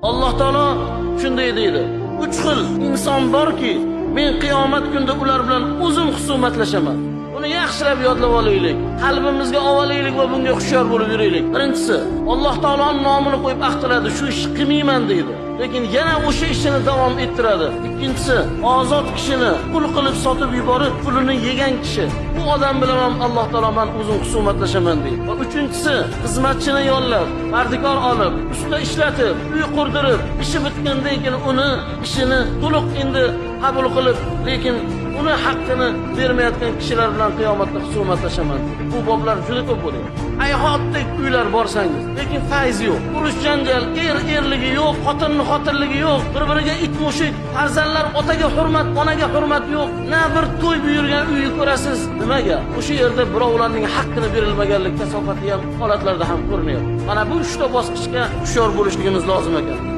Alloh taolo shunday deydi. 3 xil inson borki, men qiyomat kunida ular bilan o'zim husumatlashaman. Buni yaxshilab yodlab olaylik. Qalbimizga olaylik va bunga xushyor bo'lib yuraylik. Birinchisi, Alloh taoloning nomini qo'yib aqtiladi, shu ishni qilmayman deydi. Lekin yana o'sha ishini davom ettiradi. Ikkinchisi, ozod kishini pul qilib sotib yuborib, pulini yegan kishi. Bu odam bilan ham Alloh taolo men o'zim husumatlashaman deydi. Va uchinchisi, xizmatchini yollab, mardikor olib, usta ishlatib, uy qurdirib, ishi bitgandan keyin uni ishini to'liq endi qabul qilib, lekin uni haqqini bermayotgan kishilar bilan qiyomatda husumatlashaman. Bu boblar juda ko'p bo'ladi. Hayotdek uylar borsangiz, lekin fayz yo'q. Urush janjal, erligi yo'q, xotinligi yo'q. Bir-biriga it mushuk, farzandlar otaga hurmat, onaga hurmat yo'q. Na bir to'y buyurgan uyni ko'rasiz. Nimaga? O'sha yerda birovlarning haqqini berilmaganlik kasofati ham holatlarda ham ko'rinyapti. Mana bu 3 ta bosqichga hushyor bo'lishligimiz lozim ekan.